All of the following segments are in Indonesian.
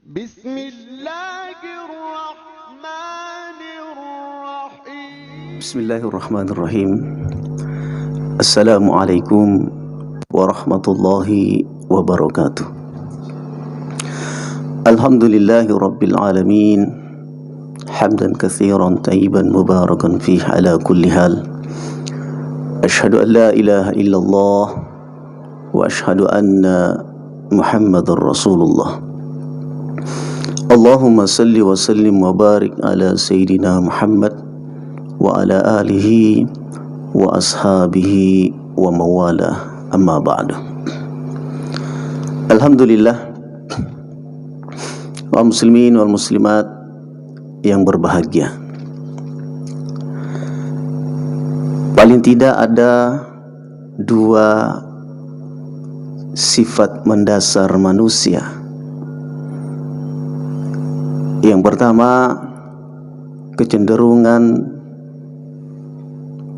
Bismillahirrahmanirrahim. Bismillahirrahmanirrahim. Assalamualaikum warahmatullahi wabarakatuh. Alhamdulillahi rabbil alamin. Hamdan katsiran tayyiban mubarakan fihi ala kulli hal. Ashhadu an la ilaha illallah wa ashhadu anna Muhammadar Rasulullah. Allahumma salli wa sallim wa barik ala Sayyidina Muhammad wa ala alihi wa ashabihi wa mawala, amma ba'du. Alhamdulillah, wa muslimin wal muslimat yang berbahagia, paling tidak ada dua sifat mendasar manusia. Yang pertama, kecenderungan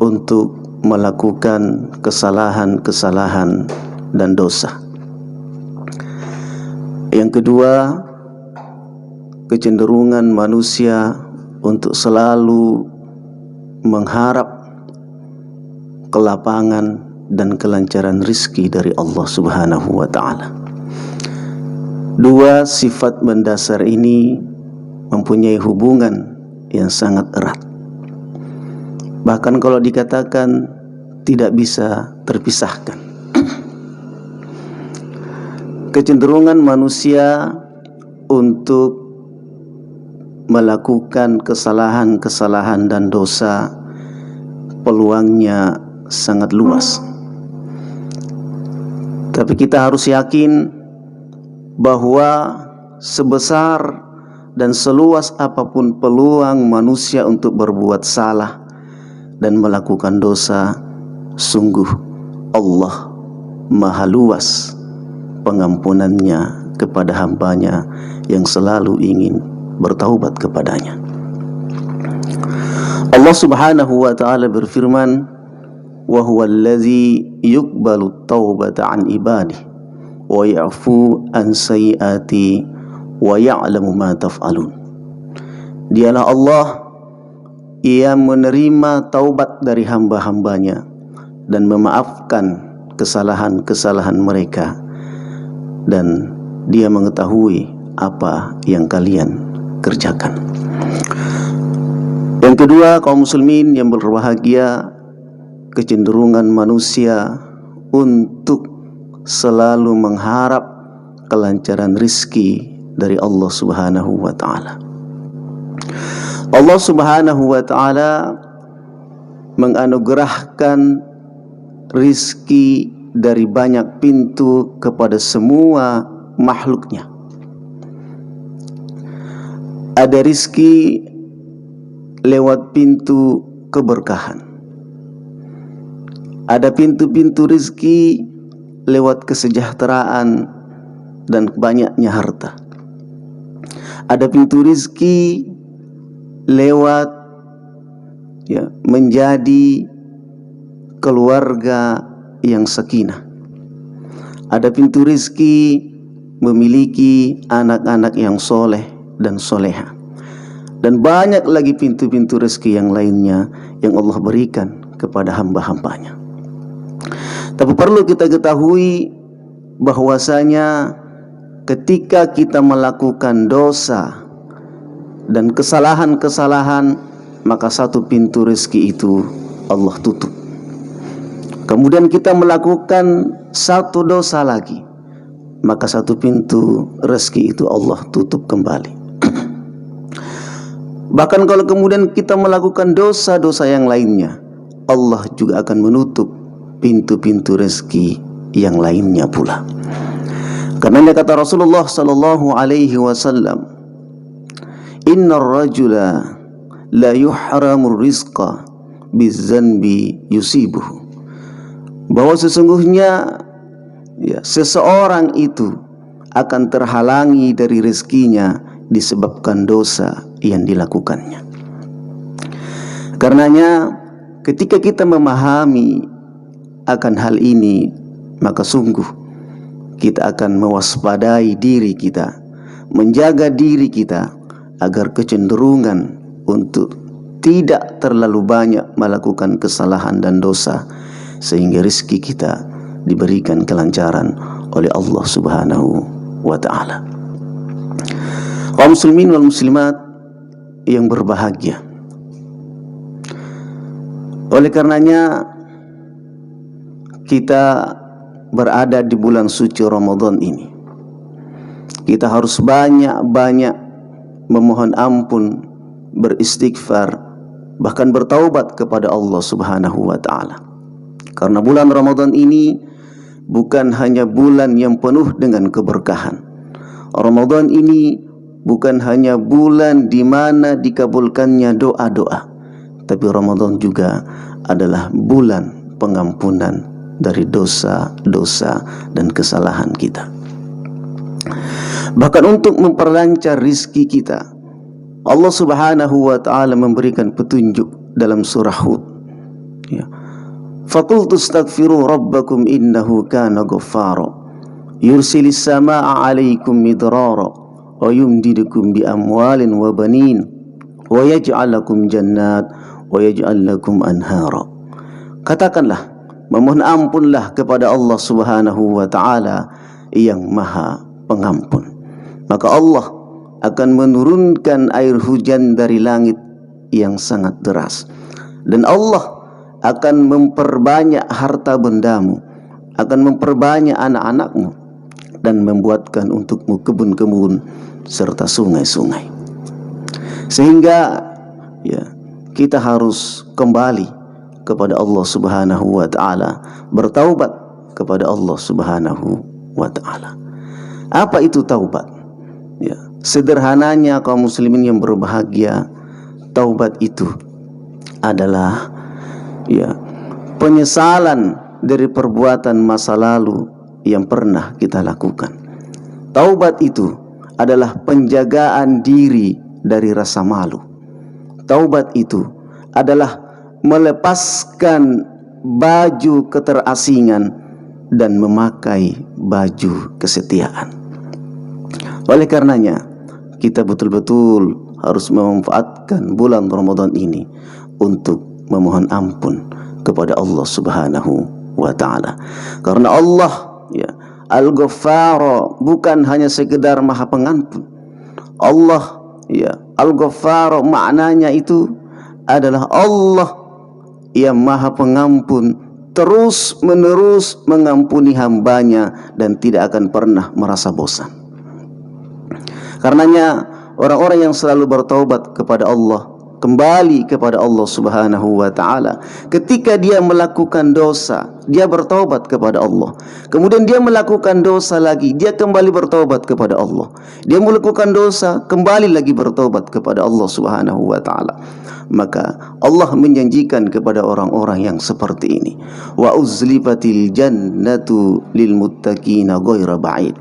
untuk melakukan kesalahan-kesalahan dan dosa. Yang kedua, kecenderungan manusia untuk selalu mengharap kelapangan dan kelancaran rizki dari Allah Subhanahu wa ta'ala. Dua sifat mendasar ini mempunyai hubungan yang sangat erat. Bahkan kalau dikatakan tidak bisa terpisahkan. Kecenderungan manusia untuk melakukan kesalahan-kesalahan dan dosa peluangnya sangat luas. Tapi kita harus yakin bahwa sebesar dan seluas apapun peluang manusia untuk berbuat salah dan melakukan dosa, sungguh Allah maha luas pengampunannya kepada hambanya yang selalu ingin bertaubat kepadanya. Allah Subhanahu wa ta'ala berfirman, wa huwal ladzi yuqbalu taubata an ibadihi wa ya'fu an sayyiati wa ya'lamu ma taf'alun. Dialah Allah yang menerima taubat dari hamba-hambanya dan memaafkan kesalahan-kesalahan mereka, dan Dia mengetahui apa yang kalian kerjakan. Yang kedua, kaum muslimin yang berbahagia, kecenderungan manusia untuk selalu mengharap kelancaran rizki dari Allah Subhanahu wa ta'ala. Allah Subhanahu wa ta'ala menganugerahkan rizki dari banyak pintu kepada semua makhluknya. Ada rizki lewat pintu keberkahan. Ada pintu-pintu rizki lewat kesejahteraan dan banyaknya harta. Ada pintu rizki lewat menjadi keluarga yang sakinah. Ada pintu rizki memiliki anak-anak yang soleh dan soleha. Dan banyak lagi pintu-pintu rizki yang lainnya yang Allah berikan kepada hamba-hambanya. Tapi perlu kita ketahui bahwasanya ketika kita melakukan dosa dan kesalahan-kesalahan, maka satu pintu rezeki itu Allah tutup. Kemudian kita melakukan satu dosa lagi, maka satu pintu rezeki itu Allah tutup kembali. Bahkan kalau kemudian kita melakukan dosa-dosa yang lainnya, Allah juga akan menutup pintu-pintu rezeki yang lainnya pula. Karena kata Rasulullah sallallahu alaihi wasallam, innar rajula la yuhramur rizqa bizzanbi yusibuhu. Bahwa sesungguhnya seseorang itu akan terhalangi dari rezekinya disebabkan dosa yang dilakukannya. Karenanya ketika kita memahami akan hal ini, maka sungguh kita akan mewaspadai diri kita menjaga diri kita agar kecenderungan untuk tidak terlalu banyak melakukan kesalahan dan dosa, sehingga rezeki kita diberikan kelancaran oleh Allah Subhanahu wa ta'ala. Kaum muslimin wal muslimat yang berbahagia, oleh karenanya kita berada di bulan suci Ramadan ini, kita harus banyak-banyak memohon ampun, beristighfar, bahkan bertaubat kepada Allah Subhanahu wa ta'ala. Karena bulan Ramadan ini bukan hanya bulan yang penuh dengan keberkahan. Ramadan ini bukan hanya bulan di mana dikabulkannya doa-doa, tapi Ramadan juga adalah bulan pengampunan dari dosa-dosa dan kesalahan kita. Bahkan untuk memperlancar rizki kita, Allah Subhanahu wa ta'ala memberikan petunjuk dalam surah Hud, ya. Faqultu astaghfiru rabbakum innahu kana ghaffara yursilis samaa'a 'alaikum midrara wa yumdidukum bi amwalin wa banin wa yaj'al lakum jannat wa yaj'al lakum anhara. Katakanlah, memohon ampunlah kepada Allah Subhanahu wa ta'ala yang Maha Pengampun. Maka Allah akan menurunkan air hujan dari langit yang sangat deras, dan Allah akan memperbanyak harta bendamu, akan memperbanyak anak-anakmu, dan membuatkan untukmu kebun-kebun serta sungai-sungai. Sehingga ya, kita harus kembali kepada Allah Subhanahu wa ta'ala, bertaubat kepada Allah Subhanahu wa ta'ala. Apa itu taubat? Ya, sederhananya kaum muslimin yang berbahagia, taubat itu adalah ya, penyesalan dari perbuatan masa lalu yang pernah kita lakukan. Taubat itu adalah penjagaan diri dari rasa malu. Taubat itu adalah melepaskan baju keterasingan dan memakai baju kesetiaan. Oleh karenanya, kita betul-betul harus memanfaatkan bulan Ramadan ini untuk memohon ampun kepada Allah Subhanahu wa ta'ala. Karena Allah ya, Al-Ghaffar, bukan hanya sekedar Maha Pengampun. Allah ya, Al-Ghaffar maknanya itu adalah Allah yang Maha Pengampun, terus menerus mengampuni hambanya dan tidak akan pernah merasa bosan. Karenanya orang-orang yang selalu bertaubat kepada Allah, kembali kepada Allah Subhanahu wa ta'ala, ketika dia melakukan dosa, dia bertaubat kepada Allah. Kemudian dia melakukan dosa lagi, dia kembali bertaubat kepada Allah. Dia melakukan dosa, kembali lagi bertaubat kepada Allah Subhanahu wa ta'ala. Maka Allah menjanjikan kepada orang-orang yang seperti ini, wa uzlifatil jannatu lil muttaqina ghaira ba'id,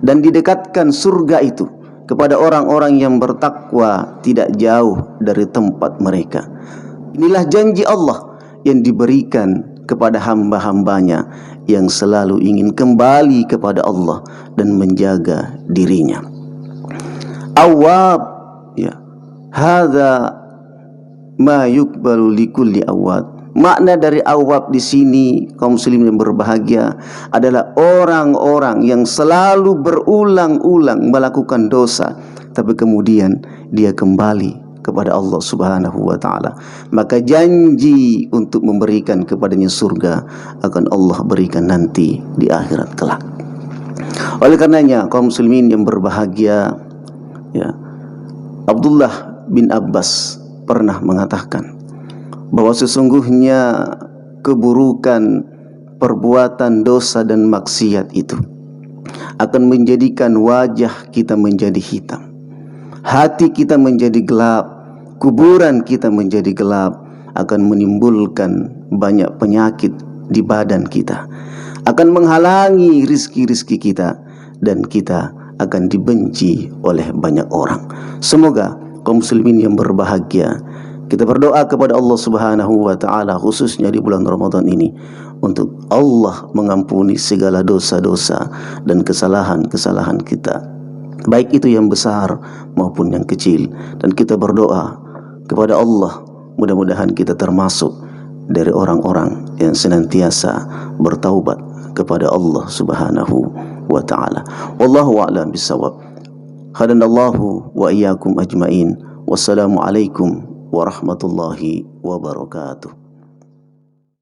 dan didekatkan surga itu kepada orang-orang yang bertakwa tidak jauh dari tempat mereka. Inilah janji Allah yang diberikan kepada hamba-hambanya yang selalu ingin kembali kepada Allah dan menjaga dirinya. Awwab ya, hadza ma yuqbalu likulli awwab. Makna dari awwab di sini, kaum muslim yang berbahagia, adalah orang-orang yang selalu berulang-ulang melakukan dosa, tapi kemudian dia kembali kepada Allah Subhanahu wa ta'ala. Maka janji untuk memberikan kepadanya surga akan Allah berikan nanti di akhirat kelak. Oleh karenanya kaum muslimin yang berbahagia ya, Abdullah bin Abbas pernah mengatakan bahwa sesungguhnya keburukan perbuatan dosa dan maksiat itu akan menjadikan wajah kita menjadi hitam, hati kita menjadi gelap, kuburan kita menjadi gelap, akan menimbulkan banyak penyakit di badan kita, akan menghalangi rizki-rizki kita, dan kita akan dibenci oleh banyak orang. Semoga kaum muslimin yang berbahagia, kita berdoa kepada Allah Subhanahu wa ta'ala, khususnya di bulan Ramadan ini, untuk Allah mengampuni segala dosa-dosa dan kesalahan-kesalahan kita. baik itu yang besar maupun yang kecil. Dan kita berdoa kepada Allah, mudah-mudahan kita termasuk dari orang-orang yang senantiasa bertaubat kepada Allah Subhanahu wa ta'ala. Wallahu a'lam bissawab. Hadanallahu wa iyyakum ajmain. Wassalamu alaikum warahmatullahi wabarakatuh.